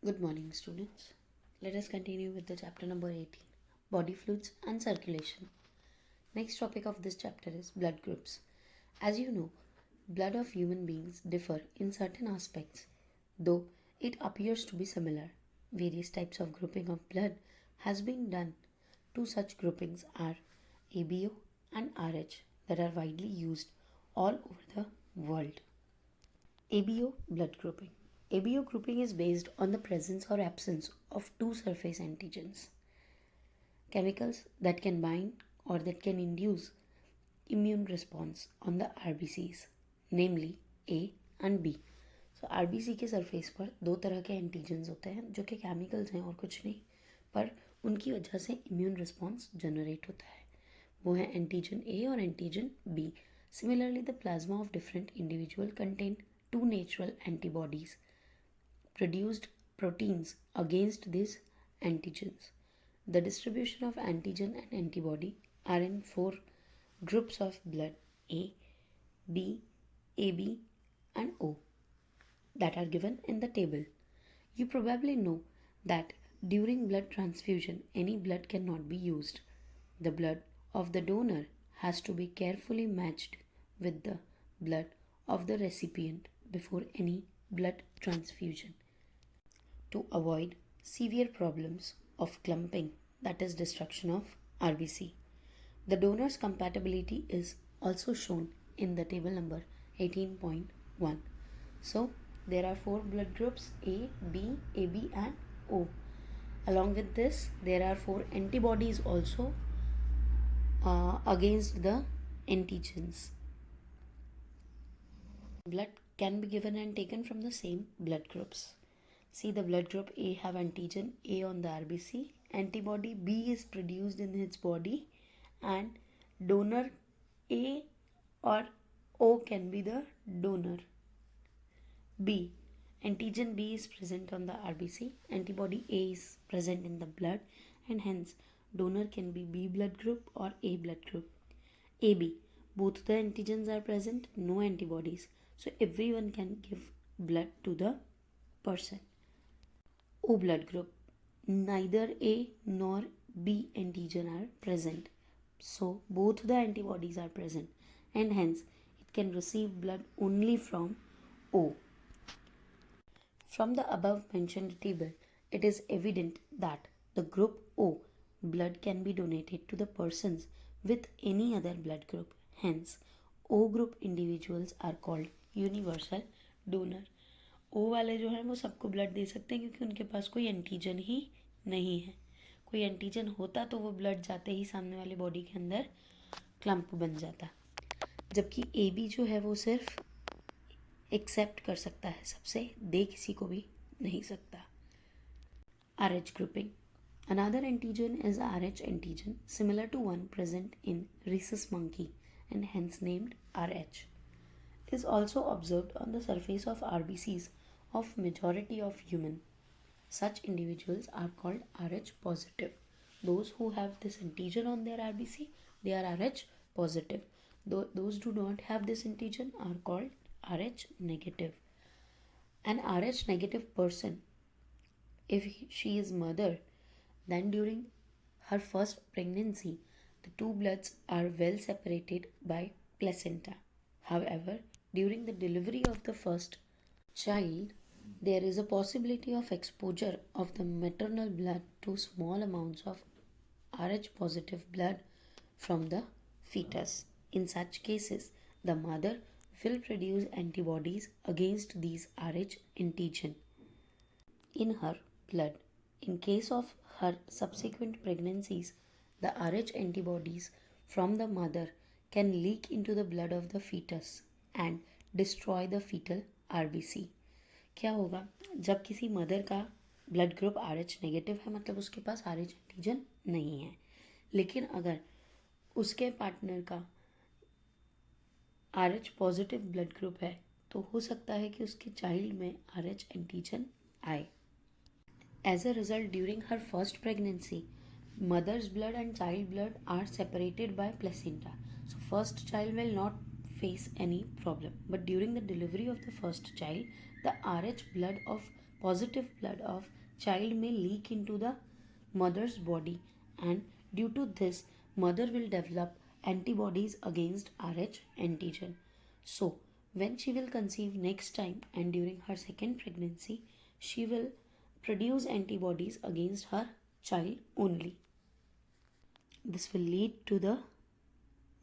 Good morning, students. Let us continue with the chapter number 18, Body Fluids and Circulation. Next topic of this chapter is blood groups. As you know, blood of human beings differ in certain aspects, though it appears to be similar. Various types of grouping of blood has been done. Two such groupings are ABO and RH that are widely used all over the world. ABO blood grouping. ABO grouping is based on the presence or absence of two surface antigens, chemicals that can bind or that can induce immune response on the RBCs, namely A and B. So RBC के surface पर दो तरह के antigens होते हैं जो कि chemicals हैं और कुछ नहीं, पर उनकी वजह से इम्यून रिस्पॉन्स जनरेट होता है. वो है एंटीजन ए और antigen B. Similarly, the plasma of different individual contain two natural antibodies produced proteins against these antigens. The distribution of antigen and antibody are in four groups of blood A, B, AB, and O that are given in the table. You probably know that during blood transfusion, any blood cannot be used. The blood of the donor has to be carefully matched with the blood of the recipient before any blood transfusion to avoid severe problems of clumping, that is, destruction of RBC. The donor's compatibility is also shown in the table number 18.1. So, there are four blood groups A, B, AB, and O. Along with this, there are four antibodies also against the antigens. Blood can be given and taken from the same blood groups. See, the blood group A have antigen A on the RBC, antibody B is produced in its body, and donor A or O can be the donor. B, antigen B is present on the RBC, antibody A is present in the blood, and hence donor can be B blood group or A blood group. AB, both the antigens are present, no antibodies, so everyone can give blood to the person. O blood group, neither A nor B antigen are present, so both the antibodies are present, and hence it can receive blood only from O. From the above mentioned table, it is evident that the group O blood can be donated to the persons with any other blood group. Hence, O group individuals are called universal donor. O वाले जो हैं वो सबको blood दे सकते हैं क्योंकि उनके पास कोई एंटीजन ही नहीं है. कोई एंटीजन होता तो वो ब्लड जाते ही सामने वाले बॉडी के अंदर क्लम्प बन जाता. जबकि ए बी जो है वो सिर्फ एक्सेप्ट कर सकता है सबसे, दे किसी को भी नहीं सकता. RH grouping. Another antigen is RH antigen similar to one present in rhesus monkey and hence named RH. Is also observed on the surface of RBCs of majority of human. Such individuals are called RH positive. Those who have this antigen on their RBC, they are RH positive. Those who do not have this antigen are called RH negative. An RH negative person, if she is mother, then during her first pregnancy, the two bloods are well separated by placenta. However, during the delivery of the first child, there is a possibility of exposure of the maternal blood to small amounts of RH positive blood from the fetus. In such cases, the mother will produce antibodies against these RH antigen in her blood. In case of her subsequent pregnancies, the RH antibodies from the mother can leak into the blood of the fetus and destroy the fetal RBC. क्या होगा जब किसी mother का blood group RH negative है, मतलब उसके पास RH antigen नहीं है, लेकिन अगर उसके पार्टनर का RH पॉजिटिव ब्लड ग्रुप है तो हो सकता है कि उसके चाइल्ड में RH एंटीजन आए. As a result, during her first pregnancy, mother's blood and child blood are separated by placenta. So first child will not face any problem. But during the delivery of the first child, the RH blood of positive blood of child may leak into the mother's body, and due to this mother will develop antibodies against Rh antigen. So when she will conceive next time and during her second pregnancy, she will produce antibodies against her child only. This will lead to the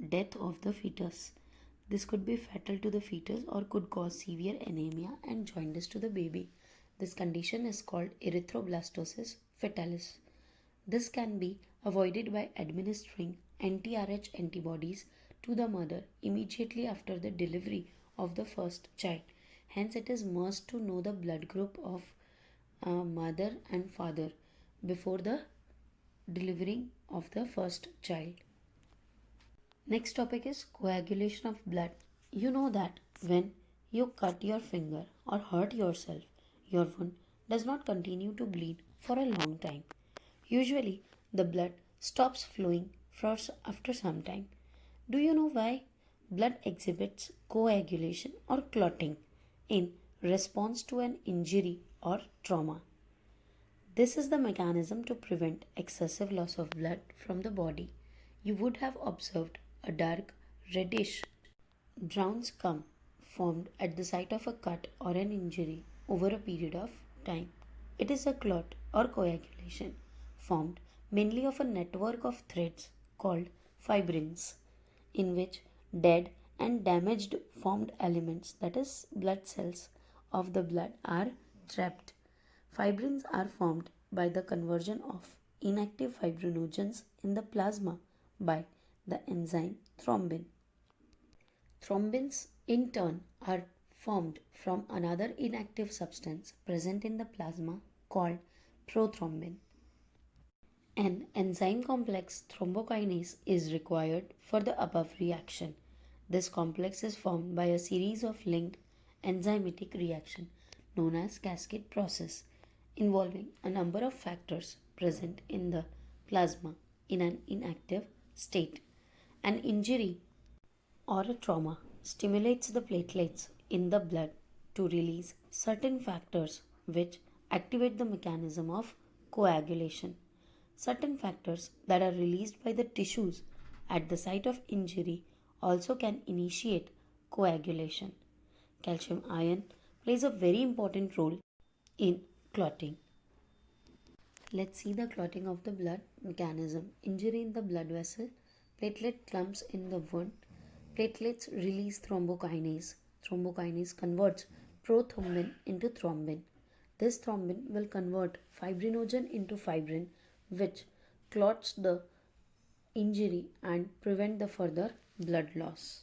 death of the fetus. This could be fatal to the fetus or could cause severe anemia and jaundice to the baby. This condition is called erythroblastosis fetalis. This can be avoided by administering anti-Rh antibodies to the mother immediately after the delivery of the first child. Hence, it is must to know the blood group of mother and father before the delivery of the first child. Next topic is coagulation of blood. You know that when you cut your finger or hurt yourself, your wound does not continue to bleed for a long time. Usually, the blood stops flowing after some time. Do you know why? Blood exhibits coagulation or clotting in response to an injury or trauma. This is the mechanism to prevent excessive loss of blood from the body. You would have observed a dark reddish brown scum formed at the site of a cut or an injury over a period of time. It is a clot or coagulation formed mainly of a network of threads called fibrins, in which dead and damaged formed elements, that is, blood cells of the blood, are trapped. Fibrins are formed by the conversion of inactive fibrinogens in the plasma by the enzyme thrombin. Thrombins, in turn, are formed from another inactive substance present in the plasma called prothrombin. An enzyme complex thrombokinase is required for the above reaction. This complex is formed by a series of linked enzymatic reactions known as cascade process, involving a number of factors present in the plasma in an inactive state. An injury or a trauma stimulates the platelets in the blood to release certain factors which activate the mechanism of coagulation. Certain factors that are released by the tissues at the site of injury also can initiate coagulation. Calcium ion plays a very important role in clotting. Let's see the clotting of the blood mechanism. Injury in the blood vessel, platelet clumps in the wound. Platelets release thrombokinase. Thrombokinase converts prothrombin into thrombin. This thrombin will convert fibrinogen into fibrin, which clots the injury and prevent the further blood loss.